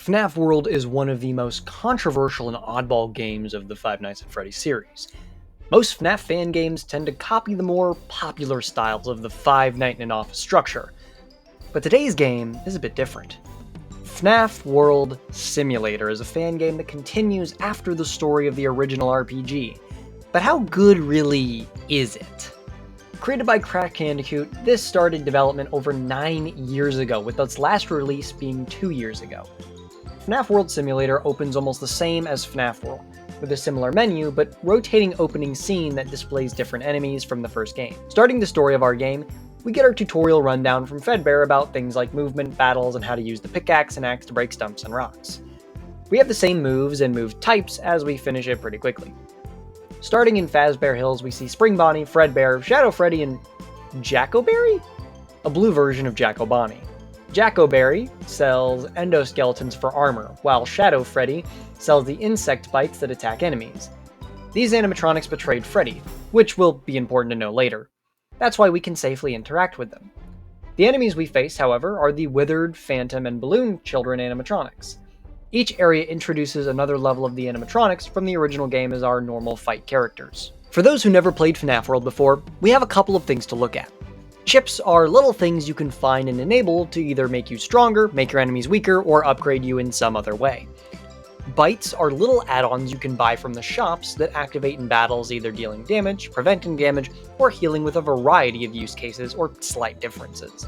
FNAF World is one of the most controversial and oddball games of the Five Nights at Freddy's series. Most FNAF fan games tend to copy the more popular styles of the Five Night in an Office structure, but today's game is a bit different. FNAF World Simulator is a fan game that continues after the story of the original RPG, but how good really is it? Created by Crash Bandicoot, this started development over 9 years ago, with its last release being 2 years ago. FNAF World Simulator opens almost the same as FNAF World, with a similar menu, but rotating opening scene that displays different enemies from the first game. Starting the story of our game, we get our tutorial rundown from Fredbear about things like movement, battles, and how to use the pickaxe and axe to break stumps and rocks. We have the same moves and move types as we finish it pretty quickly. Starting in Fazbear Hills, we see Spring Bonnie, Fredbear, Shadow Freddy, and Jackoberry? A blue version of Jacko Bonnie. Jackoberry sells endoskeletons for armor, while Shadow Freddy sells the insect bites that attack enemies. These animatronics betrayed Freddy, which will be important to know later. That's why we can safely interact with them. The enemies we face, however, are the Withered, Phantom, and Balloon Children animatronics. Each area introduces another level of the animatronics from the original game as our normal fight characters. For those who never played FNAF World before, we have a couple of things to look at. Chips are little things you can find and enable to either make you stronger, make your enemies weaker, or upgrade you in some other way. Bites are little add-ons you can buy from the shops that activate in battles, either dealing damage, preventing damage, or healing, with a variety of use cases or slight differences.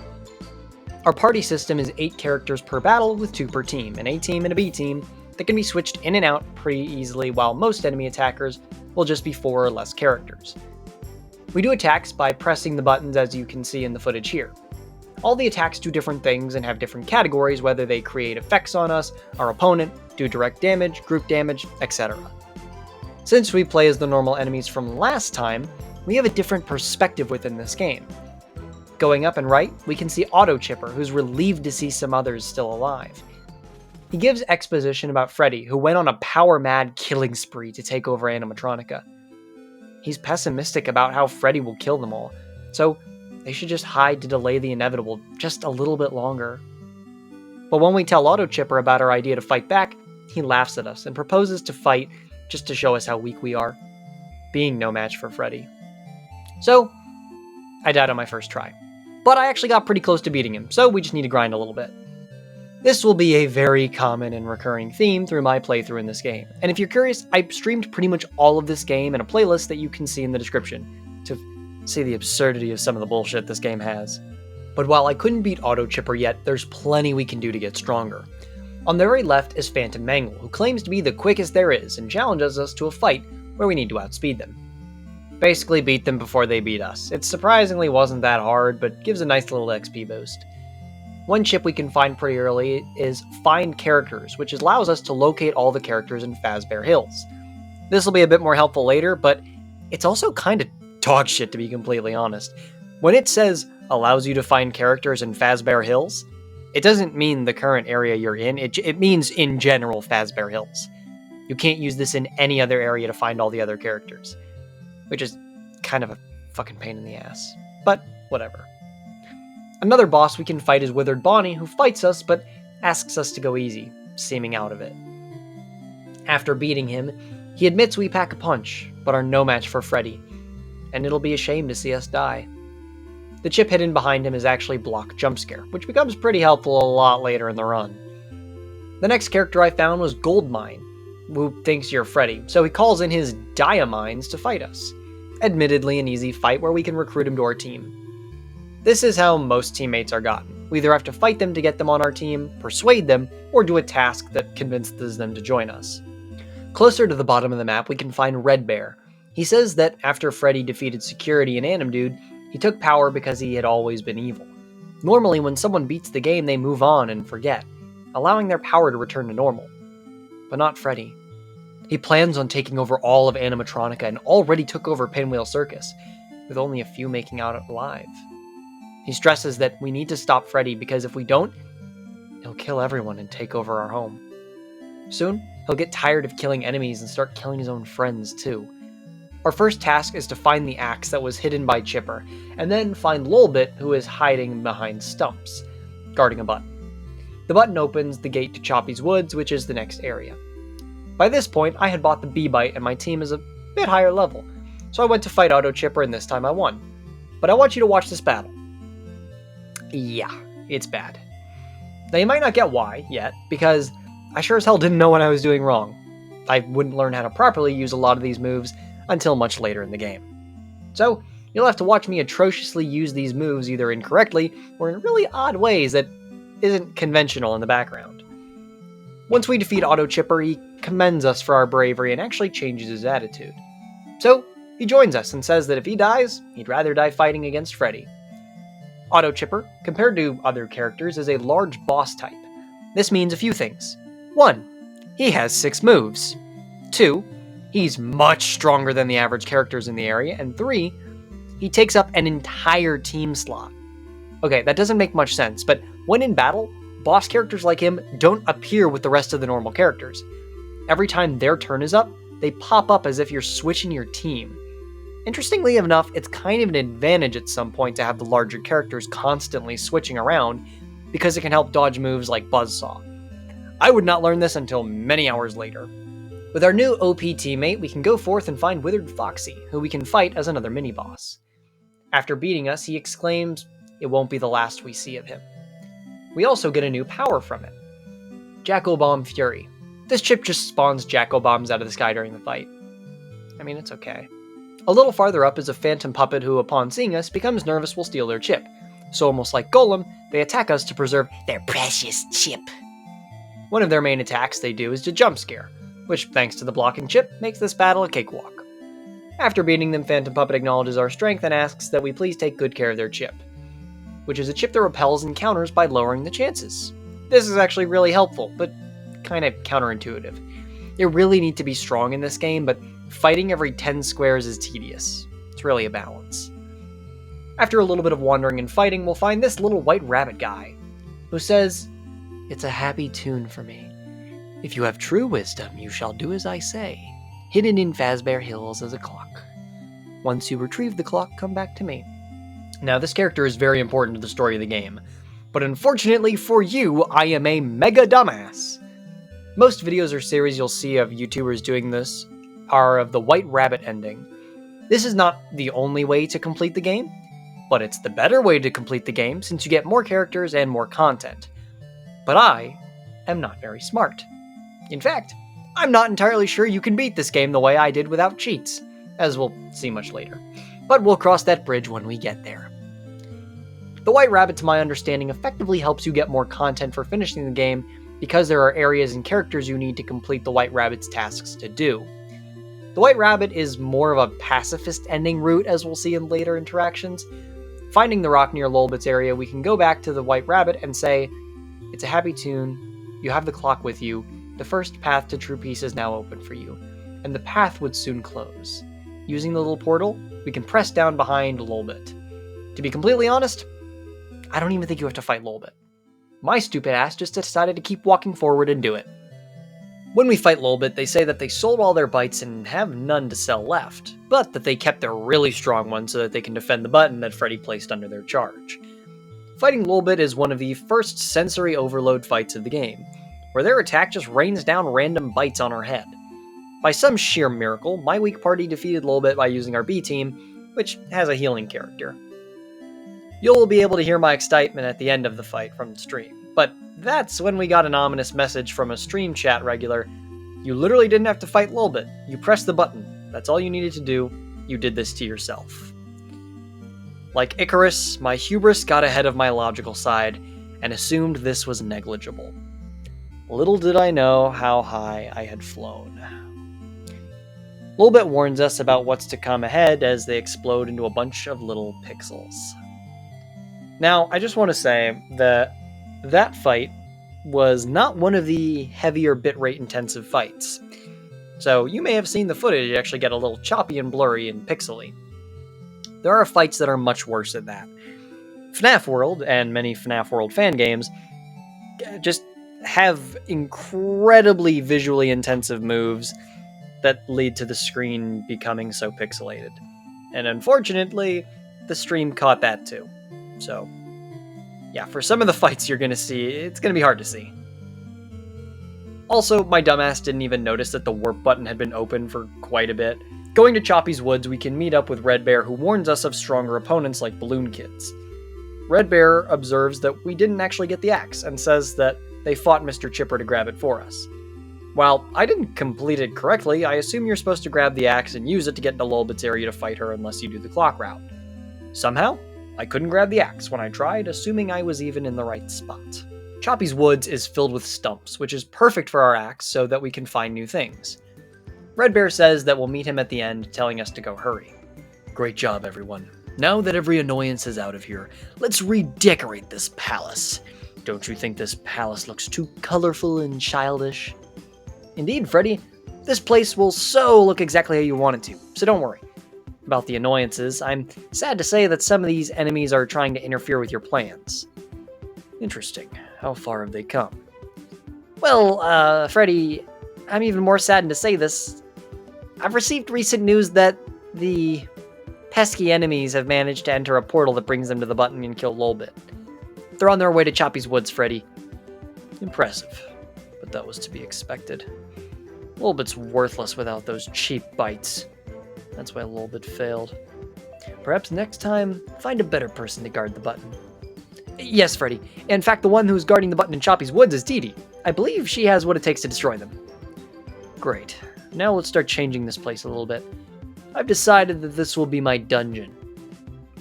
Our party system is 8 characters per battle with 2 per team, an A team and a B team that can be switched in and out pretty easily, while most enemy attackers will just be 4 or less characters. We do attacks by pressing the buttons, as you can see in the footage here. All the attacks do different things and have different categories, whether they create effects on us, our opponent, do direct damage, group damage, etc. Since we play as the normal enemies from last time, we have a different perspective within this game. Going up and right, we can see Auto Chipper, who's relieved to see some others still alive. He gives exposition about Freddy, who went on a power-mad killing spree to take over Animatronica. He's pessimistic about how Freddy will kill them all, so they should just hide to delay the inevitable just a little bit longer. But when we tell Auto Chipper about our idea to fight back, he laughs at us and proposes to fight just to show us how weak we are, being no match for Freddy. So, I died on my first try. But I actually got pretty close to beating him, so we just need to grind a little bit. This will be a very common and recurring theme through my playthrough in this game. And if you're curious, I streamed pretty much all of this game in a playlist that you can see in the description to see the absurdity of some of the bullshit this game has. But while I couldn't beat Auto Chipper yet, there's plenty we can do to get stronger. On the very left is Phantom Mangle, who claims to be the quickest there is and challenges us to a fight where we need to outspeed them. Basically beat them before they beat us. It surprisingly wasn't that hard, but gives a nice little XP boost. One chip we can find pretty early is Find Characters, which allows us to locate all the characters in Fazbear Hills. This will be a bit more helpful later, but it's also kind of dog shit, to be completely honest. When it says allows you to find characters in Fazbear Hills, it doesn't mean the current area you're in, it means in general Fazbear Hills. You can't use this in any other area to find all the other characters, which is kind of a fucking pain in the ass. But whatever. Another boss we can fight is Withered Bonnie, who fights us but asks us to go easy, seeming out of it. After beating him, he admits we pack a punch, but are no match for Freddy, and it'll be a shame to see us die. The chip hidden behind him is actually Block Jumpscare, which becomes pretty helpful a lot later in the run. The next character I found was Goldmine, who thinks you're Freddy, so he calls in his Diamines to fight us. Admittedly an easy fight where we can recruit him to our team. This is how most teammates are gotten. We either have to fight them to get them on our team, persuade them, or do a task that convinces them to join us. Closer to the bottom of the map, we can find Red Bear. He says that after Freddy defeated Security and Anim Dude, he took power because he had always been evil. Normally, when someone beats the game, they move on and forget, allowing their power to return to normal. But not Freddy. He plans on taking over all of Animatronica and already took over Pinwheel Circus, with only a few making out alive. He stresses that we need to stop Freddy because if we don't, he'll kill everyone and take over our home. Soon, he'll get tired of killing enemies and start killing his own friends too. Our first task is to find the axe that was hidden by Chipper, and then find Lolbit, who is hiding behind stumps, guarding a button. The button opens the gate to Choppy's Woods, which is the next area. By this point, I had bought the B-Bite and my team is a bit higher level, so I went to fight Auto Chipper and this time I won. But I want you to watch this battle. Yeah, it's bad. Now you might not get why yet, because I sure as hell didn't know what I was doing wrong. I wouldn't learn how to properly use a lot of these moves until much later in the game. So, you'll have to watch me atrociously use these moves either incorrectly or in really odd ways that isn't conventional in the background. Once we defeat Auto Chipper, he commends us for our bravery and actually changes his attitude. So, he joins us and says that if he dies, he'd rather die fighting against Freddy. Auto Chipper, compared to other characters, is a large boss type. This means a few things. 1. He has 6 moves. 2. He's much stronger than the average characters in the area. And 3. He takes up an entire team slot. Okay, that doesn't make much sense, but when in battle, boss characters like him don't appear with the rest of the normal characters. Every time their turn is up, they pop up as if you're switching your team. Interestingly enough, it's kind of an advantage at some point to have the larger characters constantly switching around, because it can help dodge moves like Buzzsaw. I would not learn this until many hours later. With our new OP teammate, we can go forth and find Withered Foxy, who we can fight as another mini-boss. After beating us, he exclaims, "It won't be the last we see of him." We also get a new power from it. Jack-O-Bomb Fury. This chip just spawns Jack-O-Bombs out of the sky during the fight. I mean, it's okay. A little farther up is a phantom puppet who, upon seeing us, becomes nervous we'll steal their chip. So almost like Golem, they attack us to preserve their precious chip. One of their main attacks they do is to jump scare, which, thanks to the blocking chip, makes this battle a cakewalk. After beating them, Phantom Puppet acknowledges our strength and asks that we please take good care of their chip, which is a chip that repels encounters by lowering the chances. This is actually really helpful, but kind of counterintuitive. You really need to be strong in this game, but fighting every 10 squares is tedious. It's really a balance. After a little bit of wandering and fighting, we'll find this little white rabbit guy, who says, "It's a happy tune for me. If you have true wisdom, you shall do as I say. Hidden in Fazbear Hills is a clock. Once you retrieve the clock, come back to me." Now, this character is very important to the story of the game, but unfortunately for you, I am a mega dumbass. Most videos or series you'll see of YouTubers doing this are of the White Rabbit ending. This is not the only way to complete the game, but it's the better way to complete the game since you get more characters and more content. But I am not very smart. In fact, I'm not entirely sure you can beat this game the way I did without cheats, as we'll see much later. But we'll cross that bridge when we get there. The White Rabbit, to my understanding, effectively helps you get more content for finishing the game because there are areas and characters you need to complete the White Rabbit's tasks to do. The White Rabbit is more of a pacifist ending route, as we'll see in later interactions. Finding the rock near Lolbit's area, we can go back to the White Rabbit and say, "It's a happy tune, you have the clock with you, the first path to True Peace is now open for you, and the path would soon close. Using the little portal, we can press down behind Lolbit." To be completely honest, I don't even think you have to fight Lolbit. My stupid ass just decided to keep walking forward and do it. When we fight Lolbit, they say that they sold all their bites and have none to sell left, but that they kept their really strong ones so that they can defend the button that Freddy placed under their charge. Fighting Lolbit is one of the first sensory overload fights of the game, where their attack just rains down random bites on our head. By some sheer miracle, my weak party defeated Lolbit by using our B team, which has a healing character. You'll be able to hear my excitement at the end of the fight from the stream, but that's when we got an ominous message from a stream chat regular. "You literally didn't have to fight Lolbit. You pressed the button. That's all you needed to do. You did this to yourself." Like Icarus, my hubris got ahead of my logical side and assumed this was negligible. Little did I know how high I had flown. Lolbit warns us about what's to come ahead as they explode into a bunch of little pixels. Now, I just want to say that that fight was not one of the heavier bitrate intensive fights. So you may have seen the footage actually get a little choppy and blurry and pixely. There are fights that are much worse than that. FNAF World and many FNAF World fan games just have incredibly visually intensive moves that lead to the screen becoming so pixelated. And unfortunately, the stream caught that too. So, Yeah, for some of the fights you're gonna see, it's gonna be hard to see. Also, my dumbass didn't even notice that the warp button had been open for quite a bit. Going to Choppy's Woods, we can meet up with Red Bear, who warns us of stronger opponents like Balloon Kids. Red Bear observes that we didn't actually get the axe, and says that they fought Mr. Chipper to grab it for us. While I didn't complete it correctly, I assume you're supposed to grab the axe and use it to get into Lolbit's area to fight her unless you do the clock route. Somehow, I couldn't grab the axe when I tried, assuming I was even in the right spot. Choppy's Woods is filled with stumps, which is perfect for our axe so that we can find new things. Red Bear says that we'll meet him at the end, telling us to go hurry. Great job, everyone. Now that every annoyance is out of here, let's redecorate this palace. Don't you think this palace looks too colorful and childish? Indeed, Freddy. This place will look exactly how you want it to, so don't worry. About the annoyances, I'm sad to say that some of these enemies are trying to interfere with your plans. Interesting. How far have they come? Well, Freddy, I'm even more saddened to say this. I've received recent news that the pesky enemies have managed to enter a portal that brings them to the button and kill Lolbit. They're on their way to Choppy's Woods, Freddy. Impressive, but that was to be expected. Lolbit's worthless without those cheap bites. That's why Lolbit failed. Perhaps next time, find a better person to guard the button. Yes, Freddy. In fact, the one who's guarding the button in Choppy's Woods is Dee Dee. I believe she has what it takes to destroy them. Great. Now let's start changing this place a little bit. I've decided that this will be my dungeon.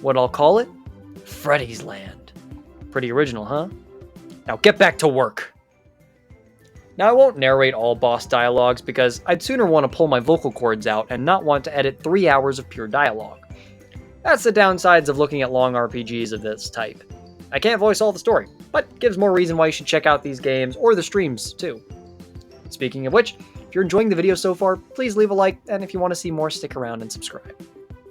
What I'll call it? Freddy's Land. Pretty original, huh? Now get back to work. Now I won't narrate all boss dialogues because I'd sooner want to pull my vocal cords out and not want to edit 3 hours of pure dialogue. That's the downsides of looking at long RPGs of this type. I can't voice all the story, but gives more reason why you should check out these games or the streams too. Speaking of which, if you're enjoying the video so far, please leave a like, and if you want to see more, stick around and subscribe.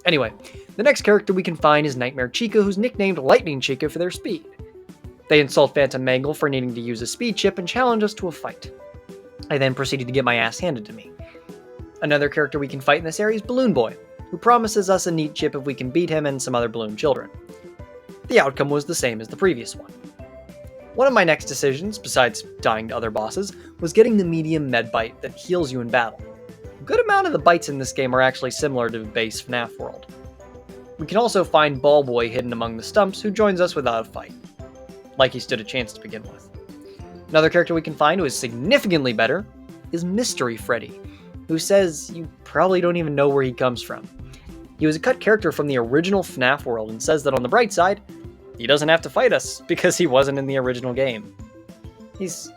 Anyway, the next character we can find is Nightmare Chica, who's nicknamed Lightning Chica for their speed. They insult Phantom Mangle for needing to use a speed chip and challenge us to a fight. I then proceeded to get my ass handed to me. Another character we can fight in this area is Balloon Boy, who promises us a neat chip if we can beat him and some other balloon children. The outcome was the same as the previous one. One of my next decisions, besides dying to other bosses, was getting the medium med bite that heals you in battle. A good amount of the bites in this game are actually similar to base FNAF World. We can also find Ball Boy hidden among the stumps, who joins us without a fight. Like he stood a chance to begin with. Another character we can find who is significantly better is Mystery Freddy, who says you probably don't even know where he comes from. He was a cut character from the original FNAF World and says that on the bright side, he doesn't have to fight us because he wasn't in the original game. He's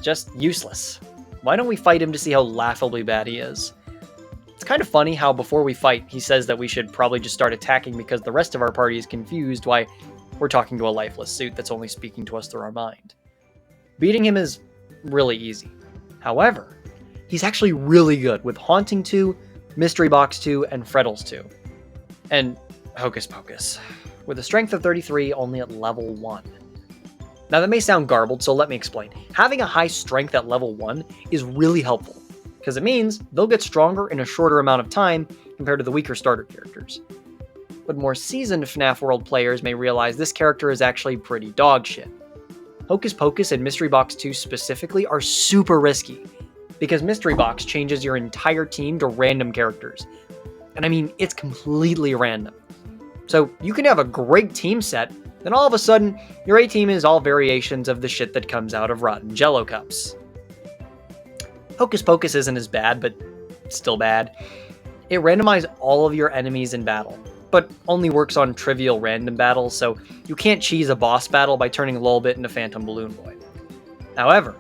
just useless. Why don't we fight him to see how laughably bad he is? It's kind of funny how before we fight, he says that we should probably just start attacking because the rest of our party is confused why we're talking to a lifeless suit that's only speaking to us through our mind. Beating him is really easy. However, he's actually really good with Haunting 2, Mystery Box 2, and Freddles 2. And Hocus Pocus, with a strength of 33 only at level 1. Now that may sound garbled, so let me explain. Having a high strength at level 1 is really helpful, because it means they'll get stronger in a shorter amount of time compared to the weaker starter characters. But more seasoned FNAF World players may realize this character is actually pretty dog shit. Hocus Pocus and Mystery Box 2 specifically are super risky, because Mystery Box changes your entire team to random characters. And I mean, it's completely random. So you can have a great team set, then all of a sudden, your A-team is all variations of the shit that comes out of rotten Jello cups. Hocus Pocus isn't as bad, but still bad. It randomizes all of your enemies in battle, but only works on trivial random battles, so you can't cheese a boss battle by turning Lolbit into Phantom Balloon Boy. However,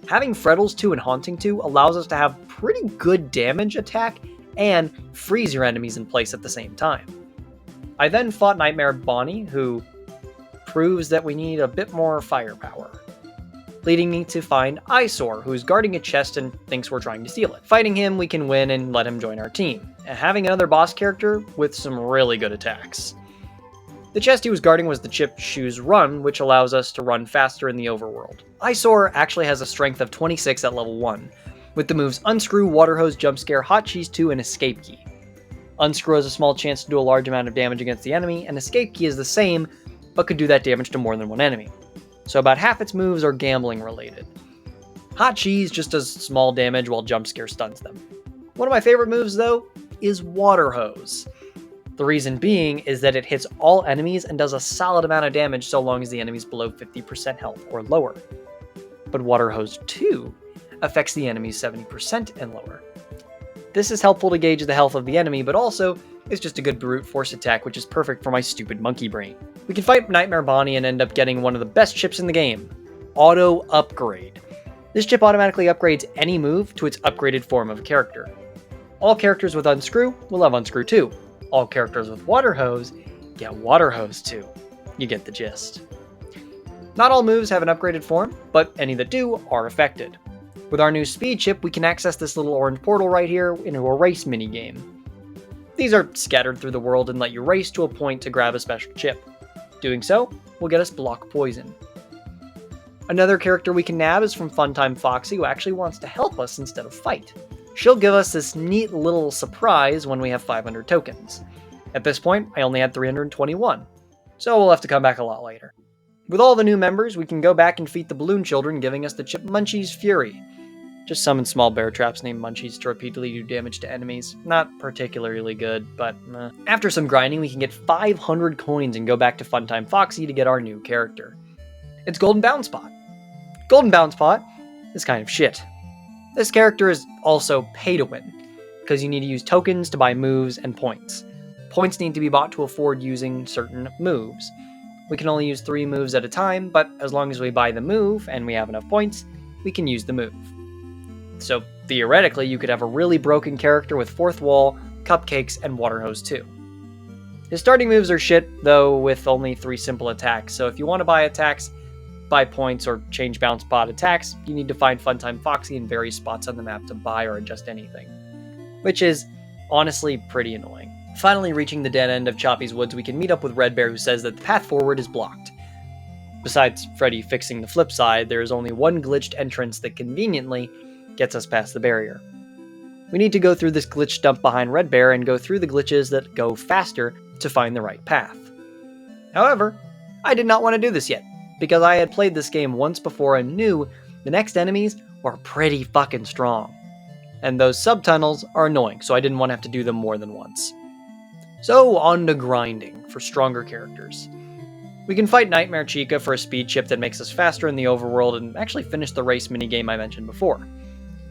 having Freddles 2 and Haunting 2 allows us to have pretty good damage attack and freeze your enemies in place at the same time. I then fought Nightmare Bonnie, who proves that we need a bit more firepower, leading me to find Eyesore, who's guarding a chest and thinks we're trying to steal it. Fighting him, we can win and let him join our team, and having another boss character with some really good attacks. The chest he was guarding was the Chip Shoes Run, which allows us to run faster in the overworld. Eyesore actually has a strength of 26 at level 1, with the moves Unscrew, Water Hose, Jump Scare, Hot Cheese 2, and Escape Key. Unscrew has a small chance to do a large amount of damage against the enemy, and Escape Key is the same, but could do that damage to more than one enemy. so about half its moves are gambling related. Hot Cheese just does small damage while Jump Scare stuns them. One of my favorite moves, though, is Water Hose. The reason being is that it hits all enemies and does a solid amount of damage so long as the enemy's below 50% health or lower. But Water Hose 2 affects the enemy's 70% and lower. This is helpful to gauge the health of the enemy, but also is just a good brute force attack, which is perfect for my stupid monkey brain. We can fight Nightmare Bonnie and end up getting one of the best chips in the game, Auto Upgrade. This chip automatically upgrades any move to its upgraded form of character. All characters with Unscrew will have Unscrew 2. All characters with Water Hose get Water Hose 2. You get the gist. Not all moves have an upgraded form, but any that do are affected. With our new speed chip, we can access this little orange portal right here into a race minigame. These are scattered through the world and let you race to a point to grab a special chip. Doing so will get us Block Poison. Another character we can nab is from Funtime Foxy, who actually wants to help us instead of fight. She'll give us this neat little surprise when we have 500 tokens. At this point, I only had 321, so we'll have to come back a lot later. With all the new members, we can go back and defeat the Balloon Children, giving us the chip Munchie's Fury. Just summon small bear traps named Munchies to repeatedly do damage to enemies. Not particularly good, but meh. After some grinding, we can get 500 coins and go back to Funtime Foxy to get our new character. It's Golden Bounce Pot. Golden Bounce Pot is kind of shit. This character is also pay to win, because you need to use tokens to buy moves and points. Points need to be bought to afford using certain moves. We can only use 3 moves at a time, but as long as we buy the move and we have enough points, we can use the move. So theoretically, you could have a really broken character with Fourth Wall, Cupcakes, and Water Hose 2. His starting moves are shit, though, with only 3 simple attacks, so if you want to buy attacks, buy points, or change Bounce Pot attacks, you need to find Funtime Foxy in various spots on the map to buy or adjust anything. Which is, honestly, pretty annoying. Finally reaching the dead end of Choppy's Woods, we can meet up with Red Bear, who says that the path forward is blocked. Besides Freddy fixing the flip side, there is only one glitched entrance that conveniently gets us past the barrier. We need to go through this glitch dump behind Red Bear and go through the glitches that go faster to find the right path. However, I did not want to do this yet, because I had played this game once before and knew the next enemies were pretty fucking strong. And those subtunnels are annoying, so I didn't want to have to do them more than once. So on to grinding for stronger characters. We can fight Nightmare Chica for a speed chip that makes us faster in the overworld and actually finish the race minigame I mentioned before.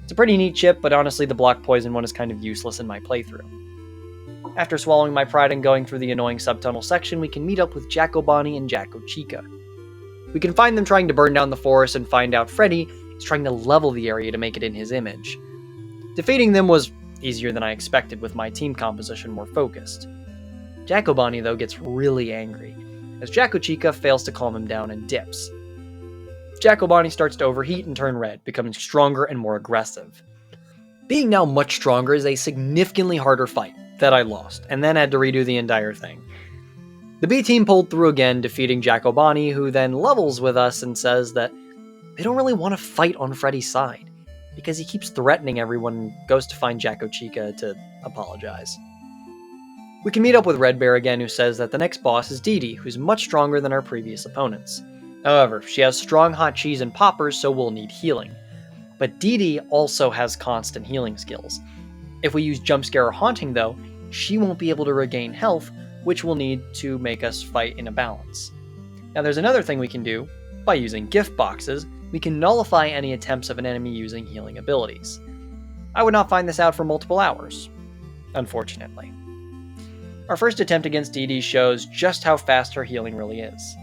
It's a pretty neat chip, but honestly the Block Poison one is kind of useless in my playthrough. After swallowing my pride and going through the annoying subtunnel section, we can meet up with Jacko Bonnie and Jacko Chica. We can find them trying to burn down the forest and find out Freddy is trying to level the area to make it in his image. Defeating them was easier than I expected, with my team composition more focused. Jacko Bonnie, though, gets really angry, as Jacko Chica fails to calm him down and dips. Jacko Bonnie starts to overheat and turn red, becoming stronger and more aggressive. Being now much stronger is a significantly harder fight that I lost, and then had to redo the entire thing. The B team pulled through again, defeating Jacko Bonnie, who then levels with us and says that they don't really want to fight on Freddy's side, because he keeps threatening everyone and goes to find Jacko Chica to apologize. We can meet up with Red Bear again, who says that the next boss is Dee Dee, who's much stronger than our previous opponents. However, she has strong hot cheese and poppers, so we'll need healing. But Dee Dee also has constant healing skills. If we use Jump Scare or Haunting, though, she won't be able to regain health, which will need to make us fight in a balance. Now there's another thing we can do. By using gift boxes, we can nullify any attempts of an enemy using healing abilities. I would not find this out for multiple hours, unfortunately. Our first attempt against Dee Dee shows just how fast her healing really is.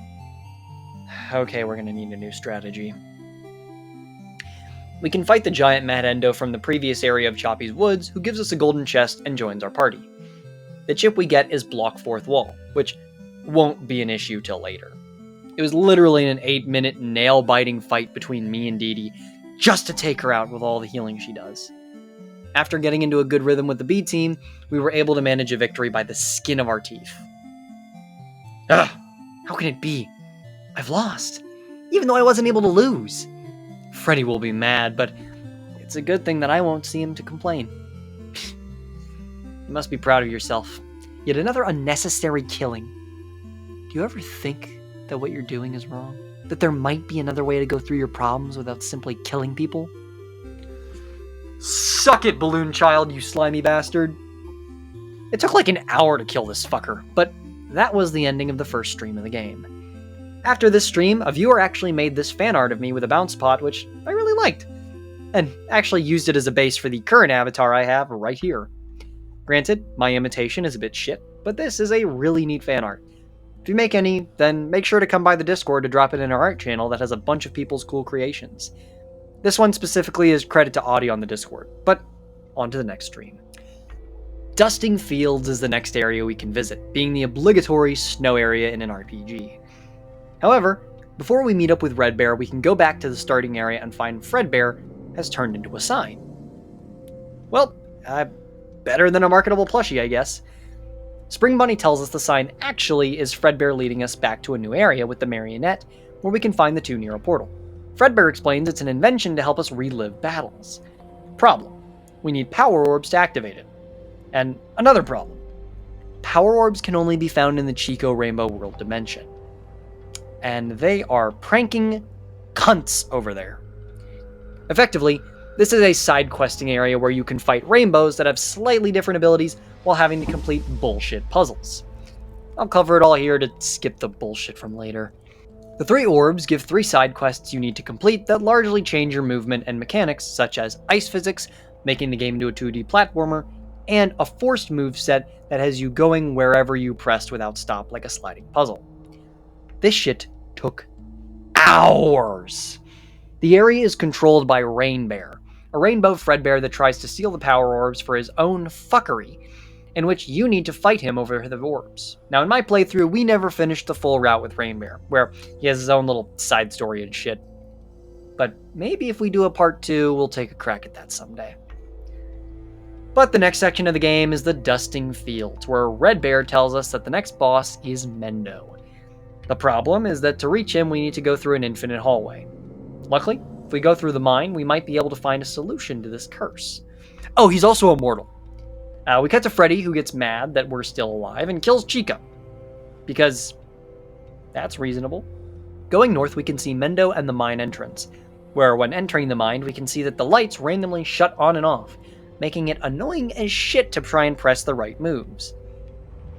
Okay, we're gonna need a new strategy. We can fight the giant Mad Endo from the previous area of Choppy's Woods, who gives us a golden chest and joins our party. The chip we get is Block Fourth Wall, which won't be an issue till later. It was literally an 8-minute nail-biting fight between me and Dee Dee, just to take her out with all the healing she does. After getting into a good rhythm with the B team, we were able to manage a victory by the skin of our teeth. Ugh! How can it be? I've lost, even though I wasn't able to lose. Freddy will be mad, but it's a good thing that I won't see him to complain. You must be proud of yourself. Yet another unnecessary killing. Do you ever think that what you're doing is wrong? that there might be another way to go through your problems without simply killing people? Suck it, Balloon Child, you slimy bastard. It took like an hour to kill this fucker, but that was the ending of the first stream of the game. After this stream, a viewer actually made this fan art of me with a bounce pot, which I really liked, and actually used it as a base for the current avatar I have right here. Granted, my imitation is a bit shit, but this is a really neat fan art. If you make any, then make sure to come by the Discord to drop it in our art channel that has a bunch of people's cool creations. This one specifically is credit to Audie on the Discord, but on to the next stream. Dusting Fields is the next area we can visit, being the obligatory snow area in an RPG. However, before we meet up with Red Bear, we can go back to the starting area and find Fredbear has turned into a sign. Well, better than a marketable plushie, I guess. Spring Bunny tells us the sign actually is Fredbear leading us back to a new area with the marionette, where we can find the two near a portal. Fredbear explains it's an invention to help us relive battles. Problem: we need power orbs to activate it. And another problem: power orbs can only be found in the Chico Rainbow World dimension. And they are pranking cunts over there. Effectively, this is a side questing area where you can fight rainbows that have slightly different abilities while having to complete bullshit puzzles. I'll cover it all here to skip the bullshit from later. The 3 orbs give 3 side quests you need to complete that largely change your movement and mechanics, such as ice physics, making the game into a 2D platformer, and a forced moveset that has you going wherever you pressed without stop like a sliding puzzle. This shit took hours. The area is controlled by Rain Bear, a rainbow Fredbear that tries to steal the power orbs for his own fuckery, in which you need to fight him over the orbs. Now, in my playthrough, we never finished the full route with Rain Bear, where he has his own little side story and shit. But maybe if we do a part 2, we'll take a crack at that someday. But the next section of the game is the Dusting Fields, where Red Bear tells us that the next boss is Mendo. The problem is that to reach him, we need to go through an infinite hallway. Luckily, if we go through the mine, we might be able to find a solution to this curse. Oh, he's also immortal. We cut to Freddy, who gets mad that we're still alive, and kills Chica. Because that's reasonable. Going north, we can see Mendo and the mine entrance, where when entering the mine, we can see that the lights randomly shut on and off, making it annoying as shit to try and press the right moves.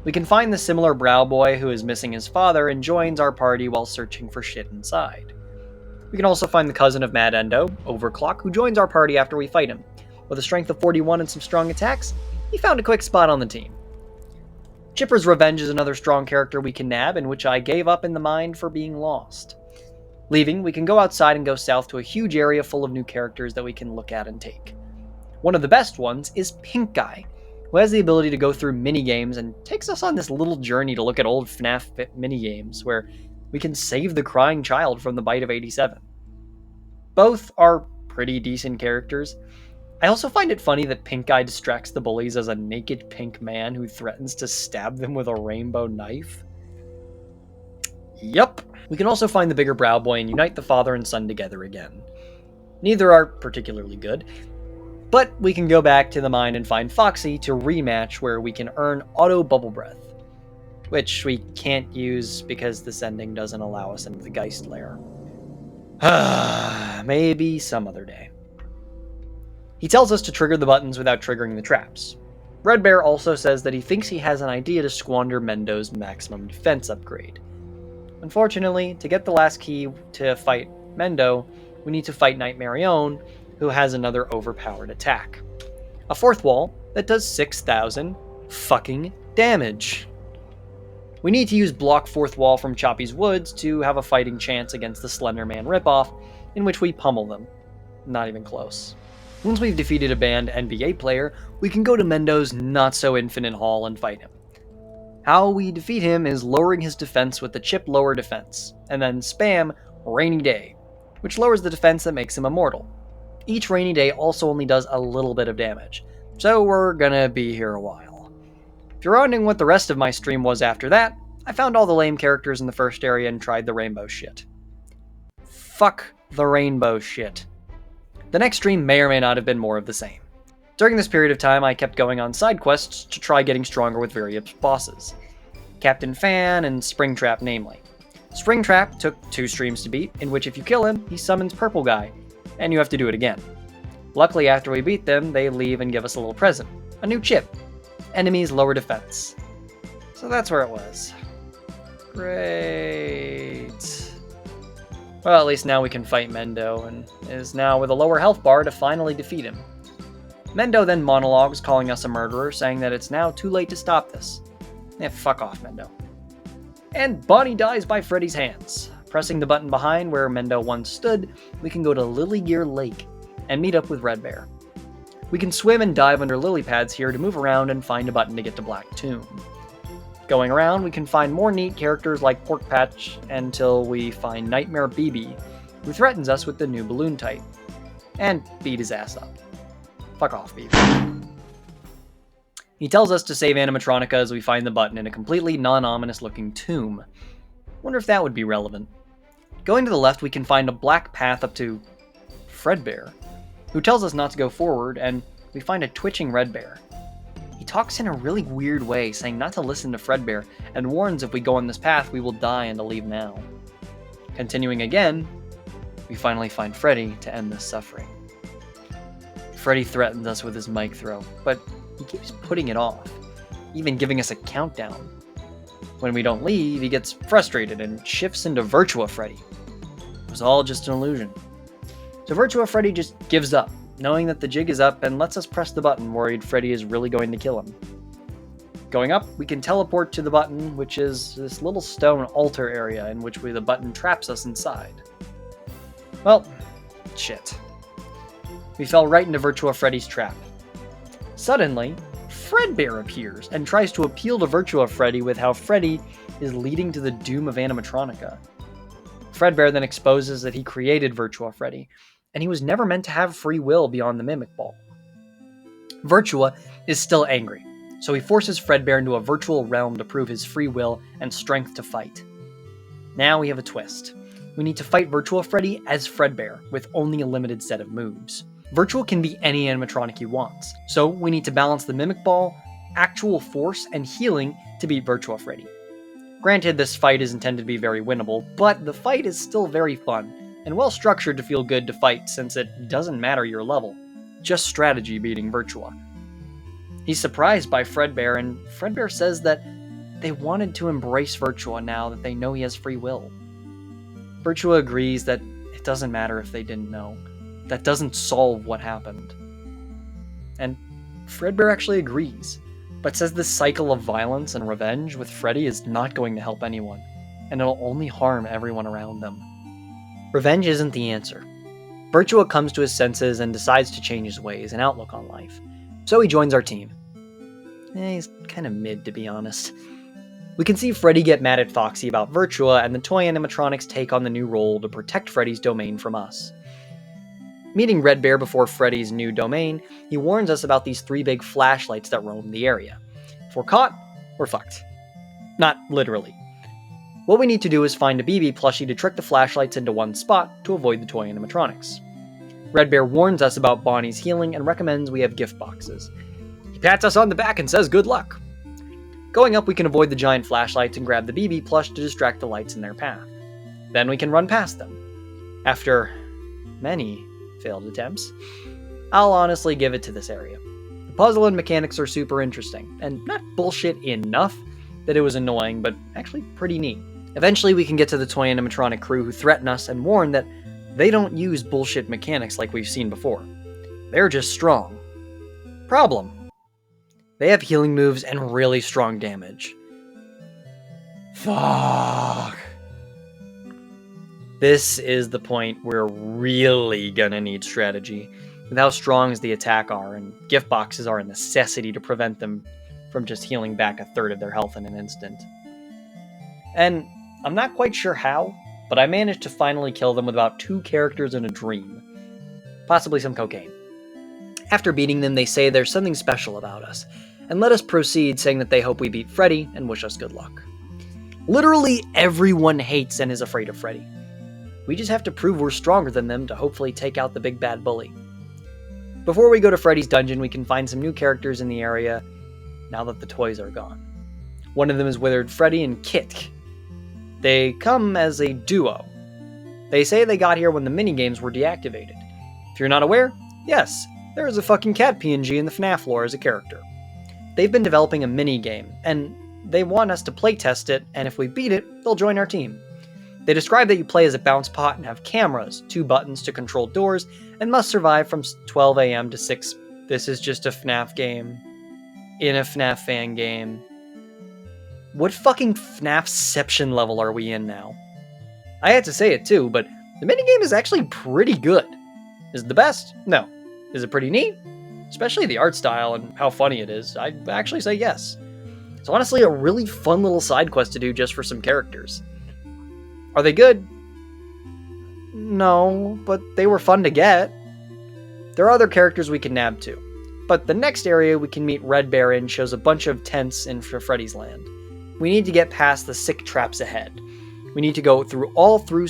We can find the similar brow boy who is missing his father and joins our party while searching for shit inside. We can also find the cousin of Mad Endo, Overclock, who joins our party after we fight him. With a strength of 41 and some strong attacks, he found a quick spot on the team. Chipper's Revenge is another strong character we can nab, in which I gave up in the mine for being lost. Leaving, we can go outside and go south to a huge area full of new characters that we can look at and take. One of the best ones is Pink Guy, who has the ability to go through minigames and takes us on this little journey to look at old FNAF minigames, where we can save the crying child from the bite of 87. Both are pretty decent characters. I also find it funny that Pink Guy distracts the bullies as a naked pink man who threatens to stab them with a rainbow knife. Yup. We can also find the bigger brow boy and unite the father and son together again. Neither are particularly good, but we can go back to the mine and find Foxy to rematch, where we can earn auto bubble breath, which we can't use because this ending doesn't allow us into the Geist lair. Maybe some other day. He tells us to trigger the buttons without triggering the traps. Red Bear also says that he thinks he has an idea to squander Mendo's maximum defense upgrade. Unfortunately, to get the last key to fight Mendo, we need to fight Knight Marion, who has another overpowered attack. A 4th wall that does 6,000 fucking damage. We need to use block 4th wall from Choppy's Woods to have a fighting chance against the Slender Man ripoff, in which we pummel them. Not even close. Once we've defeated a banned NBA player, we can go to Mendo's not-so-infinite hall and fight him. How we defeat him is lowering his defense with the chip lower defense, and then spam Rainy Day, which lowers the defense that makes him immortal. Each Rainy Day also only does a little bit of damage, so we're gonna be here a while. If you're wondering what the rest of my stream was after that, I found all the lame characters in the first area and tried the rainbow shit. Fuck the rainbow shit. The next stream may or may not have been more of the same. During this period of time, I kept going on side quests to try getting stronger with various bosses. Captain Fan and Springtrap namely. Springtrap took 2 streams to beat, in which if you kill him, he summons Purple Guy, and you have to do it again. Luckily, after we beat them, they leave and give us a little present. A new chip. Enemies lower defense. So that's where it was. Great. Well, at least now we can fight Mendo, and is now with a lower health bar to finally defeat him. Mendo then monologues, calling us a murderer, saying that it's now too late to stop this. Fuck off, Mendo. And Bonnie dies by Freddy's hands. Pressing the button behind where Mendo once stood, we can go to Lily Gear Lake and meet up with Red Bear. We can swim and dive under lily pads here to move around and find a button to get to Black Tomb. Going around, we can find more neat characters like Pork Patch until we find Nightmare BB, who threatens us with the new balloon type, and beat his ass up. Fuck off, BB. He tells us to save animatronica as we find the button in a completely non-ominous looking tomb. Wonder if that would be relevant. Going to the left, we can find a black path up to Fredbear, who tells us not to go forward, and we find a twitching Red Bear. He talks in a really weird way, saying not to listen to Fredbear, and warns if we go on this path, we will die and to leave now. Continuing again, we finally find Freddy to end this suffering. Freddy threatens us with his mic throw, but he keeps putting it off, even giving us a countdown. When we don't leave, he gets frustrated and shifts into Virtua Freddy. It was all just an illusion. So Virtua Freddy just gives up, knowing that the jig is up, and lets us press the button, worried Freddy is really going to kill him. Going up, we can teleport to the button, which is this little stone altar area in which the button traps us inside. Well, shit. We fell right into Virtua Freddy's trap. Suddenly, Fredbear appears and tries to appeal to Virtua Freddy with how Freddy is leading to the doom of animatronica. Fredbear then exposes that he created Virtua Freddy, and he was never meant to have free will beyond the Mimic Ball. Virtua is still angry, so he forces Fredbear into a virtual realm to prove his free will and strength to fight. Now we have a twist. We need to fight Virtua Freddy as Fredbear, with only a limited set of moves. Virtua can be any animatronic he wants, so we need to balance the Mimic Ball, actual force, and healing to beat Virtua Freddy. Granted, this fight is intended to be very winnable, but the fight is still very fun, and well structured to feel good to fight since it doesn't matter your level, just strategy beating Virtua. He's surprised by Fredbear, and Fredbear says that they wanted to embrace Virtua now that they know he has free will. Virtua agrees that it doesn't matter if they didn't know. That doesn't solve what happened. And Fredbear actually agrees, but says this cycle of violence and revenge with Freddy is not going to help anyone, and it'll only harm everyone around them. Revenge isn't the answer. Virtua comes to his senses and decides to change his ways and outlook on life, so he joins our team. He's kind of mid, to be honest. We can see Freddy get mad at Foxy about Virtua, and the toy animatronics take on the new role to protect Freddy's domain from us. Meeting Red Bear before Freddy's new domain, he warns us about these 3 big flashlights that roam the area. If we're caught, we're fucked. Not literally. What we need to do is find a BB plushie to trick the flashlights into one spot to avoid the toy animatronics. Red Bear warns us about Bonnie's healing and recommends we have gift boxes. He pats us on the back and says good luck. Going up, we can avoid the giant flashlights and grab the BB plush to distract the lights in their path. Then we can run past them. After many failed attempts, I'll honestly give it to this area. The puzzle and mechanics are super interesting, and not bullshit enough that it was annoying, but actually pretty neat. Eventually we can get to the toy animatronic crew who threaten us and warn that they don't use bullshit mechanics like we've seen before. They're just strong. Problem: they have healing moves and really strong damage. Fuck. This is the point we're really gonna need strategy, with how strong as the attack are, and gift boxes are a necessity to prevent them from just healing back a third of their health in an instant. And I'm not quite sure how, but I managed to finally kill them with about 2 characters in a dream. Possibly some cocaine. After beating them, they say there's something special about us, and let us proceed, saying that they hope we beat Freddy and wish us good luck. Literally everyone hates and is afraid of Freddy. We just have to prove we're stronger than them to hopefully take out the big bad bully. Before we go to Freddy's dungeon, we can find some new characters in the area now that the toys are gone. One of them is Withered Freddy and Kit. They come as a duo. They say they got here when the minigames were deactivated. If you're not aware, yes, there is a fucking cat PNG in the FNAF lore as a character. They've been developing a minigame, and they want us to playtest it, and if we beat it, they'll join our team. They describe that you play as a bounce pot and have cameras, 2 buttons to control doors, and must survive from 12 AM to 6. This is just a FNAF game. In a FNAF fan game. What fucking FNAFception level are we in now? I had to say it too, but the minigame is actually pretty good. Is it the best? No. Is it pretty neat? Especially the art style and how funny it is. I'd actually say yes. It's honestly a really fun little side quest to do just for some characters. Are they good? No, but they were fun to get. There are other characters we can nab too. But the next area we can meet Red Bear in shows a bunch of tents in Freddy's Land. We need to get past the sick traps ahead. We need to go through all 3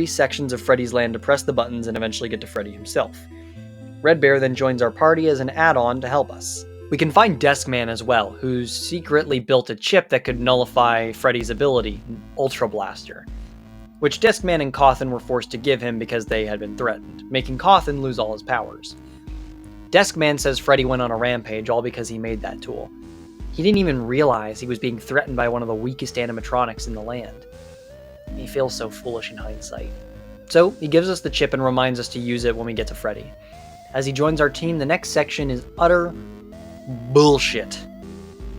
sections of Freddy's Land to press the buttons and eventually get to Freddy himself. Red Bear then joins our party as an add-on to help us. We can find Deskman as well, who's secretly built a chip that could nullify Freddy's ability, Ultra Blaster, which Deskman and Cawthon were forced to give him because they had been threatened, making Cawthon lose all his powers. Deskman says Freddy went on a rampage all because he made that tool. He didn't even realize he was being threatened by one of the weakest animatronics in the land. He feels so foolish in hindsight. So, he gives us the chip and reminds us to use it when we get to Freddy. As he joins our team, the next section is utter bullshit.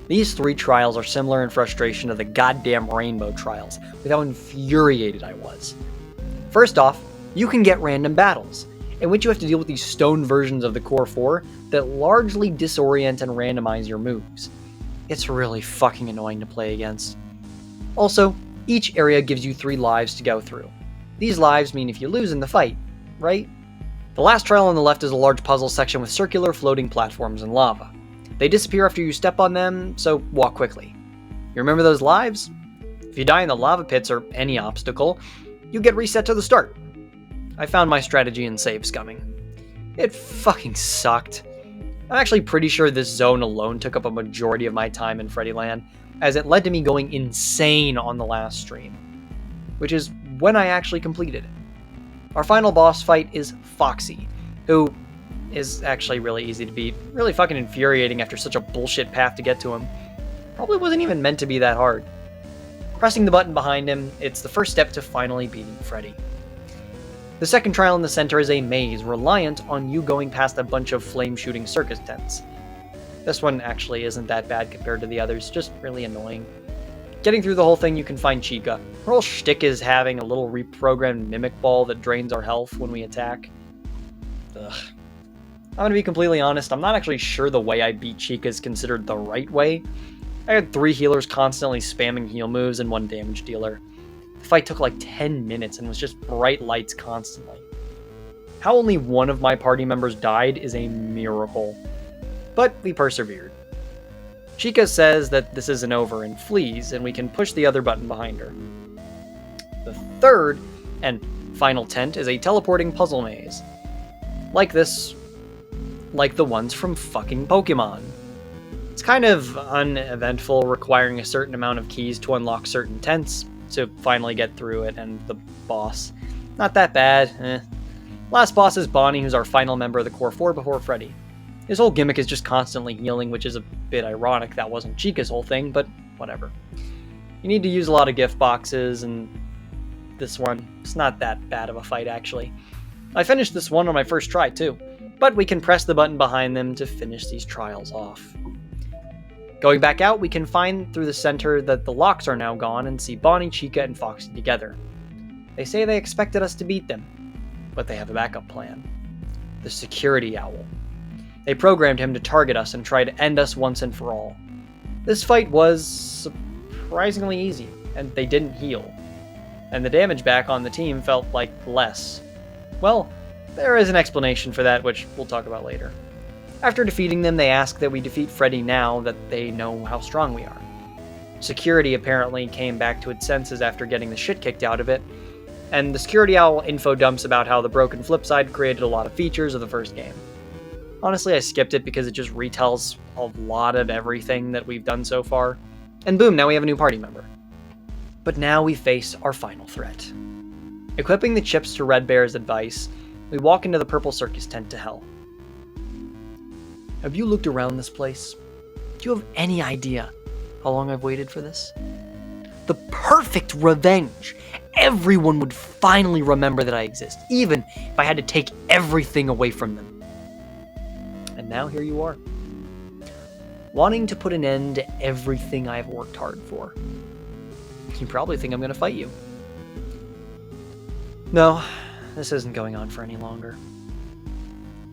These 3 trials are similar in frustration to the goddamn Rainbow trials, with how infuriated I was. First off, you can get random battles, in which you have to deal with these stone versions of the Core 4 that largely disorient and randomize your moves. It's really fucking annoying to play against. Also, each area gives you 3 lives to go through. These lives mean if you lose in the fight, right? The last trial on the left is a large puzzle section with circular floating platforms and lava. They disappear after you step on them, so walk quickly. You remember those lives? If you die in the lava pits or any obstacle, you get reset to the start. I found my strategy in save scumming. It fucking sucked. I'm actually pretty sure this zone alone took up a majority of my time in Freddyland, as it led to me going insane on the last stream, which is when I actually completed it. Our final boss fight is Foxy, who is actually really easy to beat, really fucking infuriating after such a bullshit path to get to him. Probably wasn't even meant to be that hard. Pressing the button behind him, it's the first step to finally beating Freddy. The second trial in the center is a maze, reliant on you going past a bunch of flame-shooting circus tents. This one actually isn't that bad compared to the others, just really annoying. Getting through the whole thing, you can find Chica. Her whole shtick is having a little reprogrammed mimic ball that drains our health when we attack. Ugh. I'm gonna be completely honest, I'm not actually sure the way I beat Chica is considered the right way. I had 3 healers constantly spamming heal moves and 1 damage dealer. The fight took like 10 minutes and was just bright lights constantly. How only one of my party members died is a miracle. But we persevered. Chica says that this isn't over and flees, and we can push the other button behind her. The third and final tent is a teleporting puzzle maze. Like the ones from fucking Pokemon. It's kind of uneventful, requiring a certain amount of keys to unlock certain tents to finally get through it, and the boss. Not that bad, Last boss is Bonnie, who's our final member of the Core 4 before Freddy. His whole gimmick is just constantly healing, which is a bit ironic. That wasn't Chica's whole thing, but whatever. You need to use a lot of gift boxes, and this one, it's not that bad of a fight, actually. I finished this one on my first try, too, but we can press the button behind them to finish these trials off. Going back out, we can find through the center that the locks are now gone and see Bonnie, Chica, and Foxy together. They say they expected us to beat them, but they have a backup plan. The security owl. They programmed him to target us and try to end us once and for all. This fight was surprisingly easy, and they didn't heal. And the damage back on the team felt like less. Well, there is an explanation for that, which we'll talk about later. After defeating them, they ask that we defeat Freddy now that they know how strong we are. Security apparently came back to its senses after getting the shit kicked out of it, and the Security Owl info dumps about how the broken flip side created a lot of features of the first game. Honestly, I skipped it because it just retells a lot of everything that we've done so far. And boom, now we have a new party member. But now we face our final threat. Equipping the chips to Red Bear's advice, we walk into the purple circus tent to hell. Have you looked around this place? Do you have any idea how long I've waited for this? The perfect revenge! Everyone would finally remember that I exist, even if I had to take everything away from them. And now here you are, wanting to put an end to everything I've worked hard for. You probably think I'm going to fight you. No, this isn't going on for any longer.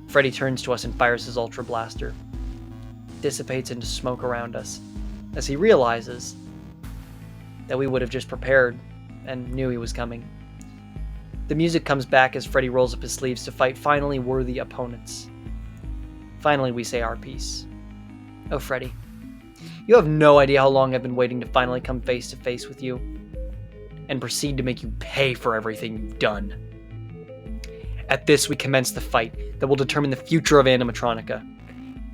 Freddy turns to us and fires his Ultra Blaster. Dissipates into smoke around us, as he realizes that we would have just prepared and knew he was coming. The music comes back as Freddy rolls up his sleeves to fight finally worthy opponents. Finally, we say our piece. Oh, Freddy, you have no idea how long I've been waiting to finally come face to face with you and proceed to make you pay for everything you've done. At this, we commence the fight that will determine the future of animatronica.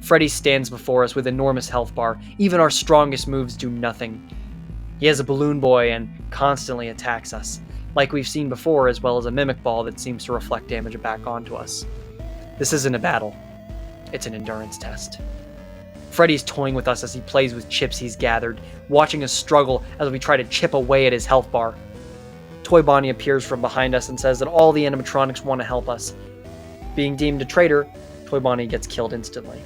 Freddy stands before us with enormous health bar. Even our strongest moves do nothing. He has a balloon boy and constantly attacks us, like we've seen before, as well as a mimic ball that seems to reflect damage back onto us. This isn't a battle. It's an endurance test. Freddy's toying with us as he plays with chips he's gathered, watching us struggle as we try to chip away at his health bar. Toy Bonnie appears from behind us and says that all the animatronics want to help us. Being deemed a traitor, Toy Bonnie gets killed instantly.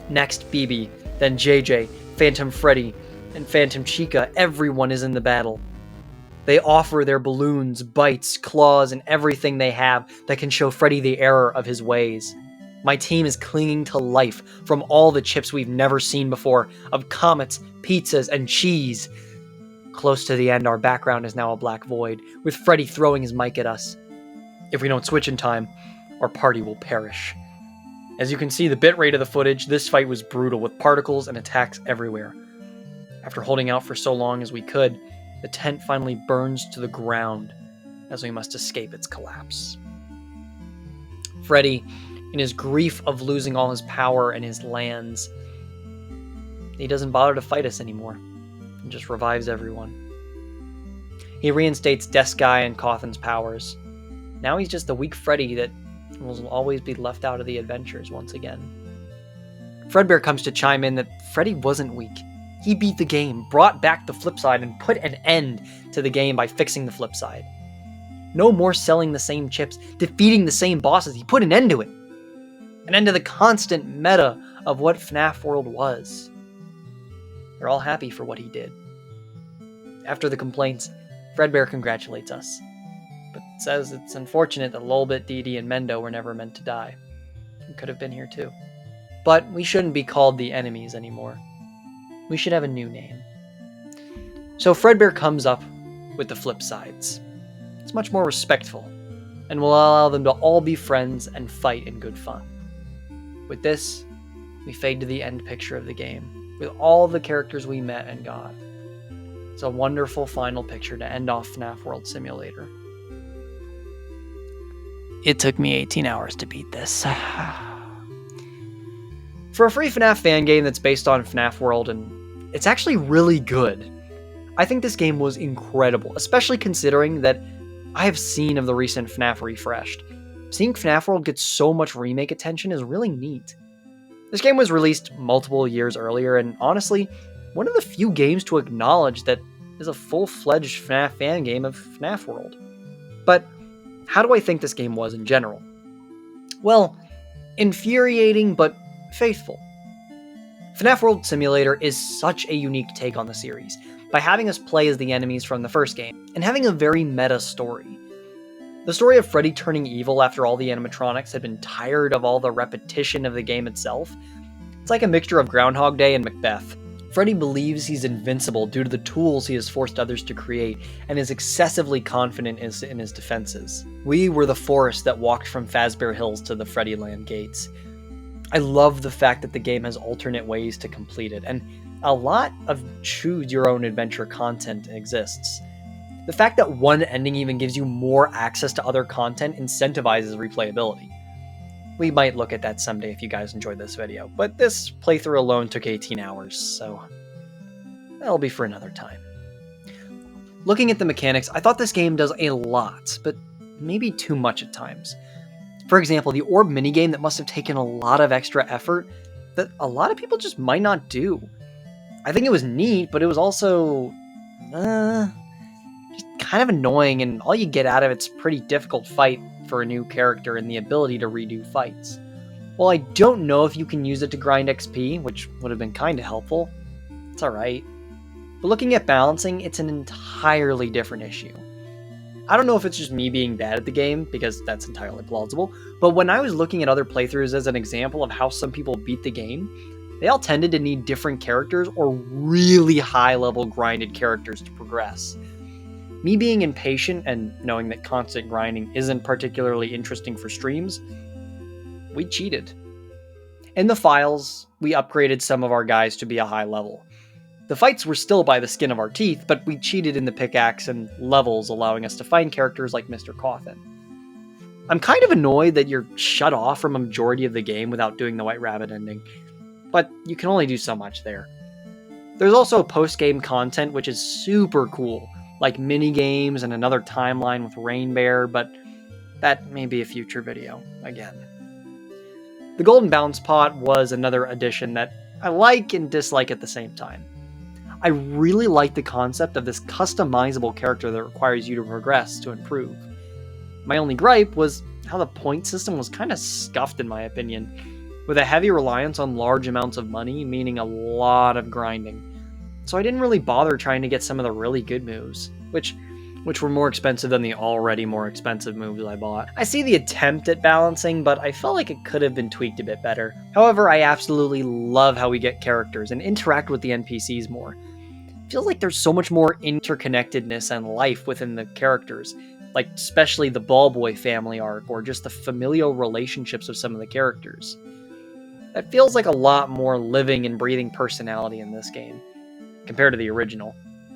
Next, BB, then JJ, Phantom Freddy, and Phantom Chica. Everyone is in the battle. They offer their balloons, bites, claws, and everything they have that can show Freddy the error of his ways. My team is clinging to life from all the chips we've never seen before, of comets, pizzas, and cheese. Close to the end, our background is now a black void, with Freddy throwing his mic at us. If we don't switch in time, our party will perish. As you can see the bitrate of the footage, this fight was brutal, with particles and attacks everywhere. After holding out for so long as we could, the tent finally burns to the ground as we must escape its collapse. Freddy, in his grief of losing all his power and his lands, he doesn't bother to fight us anymore, and just revives everyone. He reinstates Desk Guy and Cawthon's powers. Now he's just the weak Freddy that will always be left out of the adventures once again. Fredbear comes to chime in that Freddy wasn't weak. He beat the game, brought back the flip side, and put an end to the game by fixing the flip side. No more selling the same chips, defeating the same bosses. He put an end to it. An end to the constant meta of what FNAF World was. They're all happy for what he did. After the complaints, Fredbear congratulates us, but says it's unfortunate that Lolbit, Dee Dee, and Mendo were never meant to die. We could have been here too. But we shouldn't be called the enemies anymore. We should have a new name. So Fredbear comes up with the flip sides. It's much more respectful, and will allow them to all be friends and fight in good fun. With this, we fade to the end picture of the game, with all the characters we met and got. It's a wonderful final picture to end off FNAF World Simulator. It took me 18 hours to beat this. For a free FNAF fan game that's based on FNAF World, and it's actually really good. I think this game was incredible, especially considering that I have seen of the recent FNAF Refreshed. Seeing FNAF World get so much remake attention is really neat. This game was released multiple years earlier, and honestly, one of the few games to acknowledge that is a full-fledged FNAF fan game of FNAF World. But how do I think this game was in general? Well, infuriating but faithful. FNAF World Simulator is such a unique take on the series, by having us play as the enemies from the first game, and having a very meta story. The story of Freddy turning evil after all the animatronics had been tired of all the repetition of the game itself. It's like a mixture of Groundhog Day and Macbeth. Freddy believes he's invincible due to the tools he has forced others to create, and is excessively confident in his defenses. We were the forest that walked from Fazbear Hills to the Freddyland gates. I love the fact that the game has alternate ways to complete it, and a lot of choose-your-own-adventure content exists. The fact that one ending even gives you more access to other content incentivizes replayability. We might look at that someday if you guys enjoyed this video, but this playthrough alone took 18 hours, so that'll be for another time. Looking at the mechanics, I thought this game does a lot, but maybe too much at times. For example, the orb minigame that must have taken a lot of extra effort that a lot of people just might not do. I think it was neat, but it was also just kind of annoying, and all you get out of it's a pretty difficult fight for a new character and the ability to redo fights. While I don't know if you can use it to grind XP, which would have been kinda helpful, it's alright. But looking at balancing, it's an entirely different issue. I don't know if it's just me being bad at the game, because that's entirely plausible, but when I was looking at other playthroughs as an example of how some people beat the game, they all tended to need different characters or really high-level grinded characters to progress. Me being impatient and knowing that constant grinding isn't particularly interesting for streams, we cheated. In the files, we upgraded some of our guys to be a high level. The fights were still by the skin of our teeth, but we cheated in the pickaxe and levels, allowing us to find characters like Mr. Coffin. I'm kind of annoyed that you're shut off from a majority of the game without doing the White Rabbit ending, but you can only do so much there. There's also post-game content which is super cool, like mini-games and another timeline with Rain Bear, but that may be a future video, again. The Golden Bounce Pot was another addition that I like and dislike at the same time. I really like the concept of this customizable character that requires you to progress to improve. My only gripe was how the point system was kind of scuffed in my opinion, with a heavy reliance on large amounts of money, meaning a lot of grinding. So I didn't really bother trying to get some of the really good moves, which were more expensive than the already more expensive moves I bought. I see the attempt at balancing, but I felt like it could have been tweaked a bit better. However, I absolutely love how we get characters and interact with the NPCs more. It feels like there's so much more interconnectedness and life within the characters, like especially the Ball Boy family arc, or just the familial relationships of some of the characters. That feels like a lot more living and breathing personality in this game, compared to the original.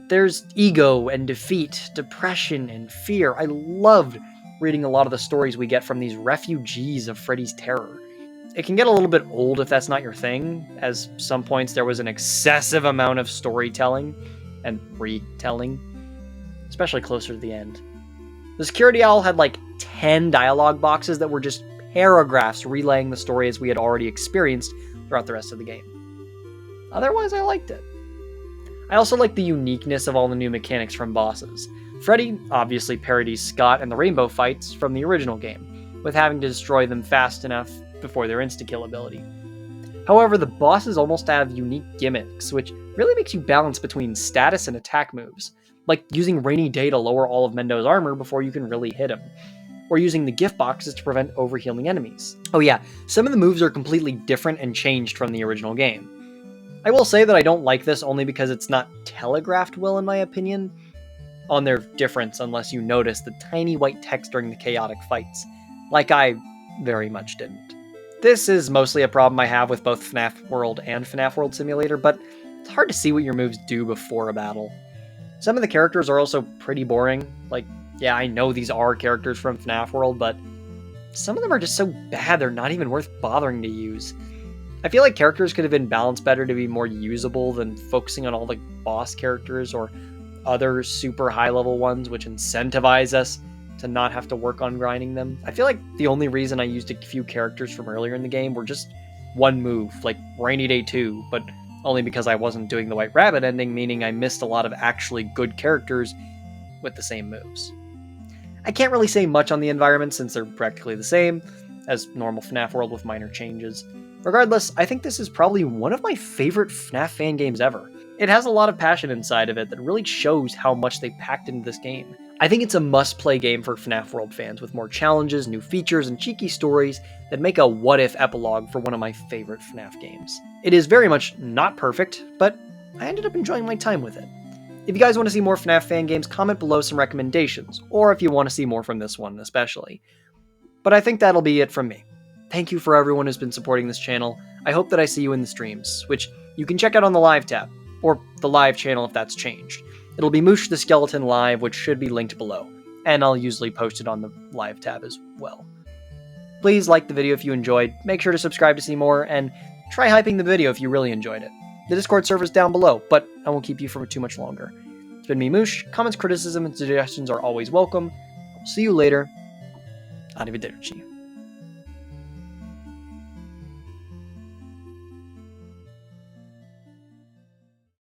There's ego and defeat, depression and fear. I loved reading a lot of the stories we get from these refugees of Freddy's terror. It can get a little bit old if that's not your thing, as some points there was an excessive amount of storytelling and retelling, especially closer to the end. The security owl had like 10 dialogue boxes that were just paragraphs relaying the story as we had already experienced throughout the rest of the game. Otherwise, I liked it. I also like the uniqueness of all the new mechanics from bosses. Freddy obviously parodies Scott and the Rainbow fights from the original game, with having to destroy them fast enough before their insta-kill ability. However, the bosses almost have unique gimmicks, which really makes you balance between status and attack moves, like using Rainy Day to lower all of Mendo's armor before you can really hit him, or using the gift boxes to prevent overhealing enemies. Oh yeah, some of the moves are completely different and changed from the original game. I will say that I don't like this only because it's not telegraphed well in my opinion on their difference unless you notice the tiny white text during the chaotic fights, like I very much didn't. This is mostly a problem I have with both FNAF World and FNAF World Simulator, but it's hard to see what your moves do before a battle. Some of the characters are also pretty boring, like, yeah, I know these are characters from FNAF World, but some of them are just so bad they're not even worth bothering to use. I feel like characters could have been balanced better to be more usable than focusing on all the boss characters or other super high-level ones which incentivize us to not have to work on grinding them. I feel like the only reason I used a few characters from earlier in the game were just one move, like Rainy Day 2, but only because I wasn't doing the White Rabbit ending, meaning I missed a lot of actually good characters with the same moves. I can't really say much on the environment since they're practically the same as normal FNAF World with minor changes. Regardless, I think this is probably one of my favorite FNAF fan games ever. It has a lot of passion inside of it that really shows how much they packed into this game. I think it's a must-play game for FNAF World fans with more challenges, new features, and cheeky stories that make a what-if epilogue for one of my favorite FNAF games. It is very much not perfect, but I ended up enjoying my time with it. If you guys want to see more FNAF fan games, comment below some recommendations, or if you want to see more from this one especially. But I think that'll be it from me. Thank you for everyone who's been supporting this channel. I hope that I see you in the streams, which you can check out on the live tab, or the live channel if that's changed. It'll be Mush the Skeleton Live, which should be linked below, and I'll usually post it on the live tab as well. Please like the video if you enjoyed, make sure to subscribe to see more, and try hyping the video if you really enjoyed it. The Discord server's down below, but I won't keep you for too much longer. It's been me, Mush. Comments, criticism, and suggestions are always welcome. I will see you later. Arrivederci.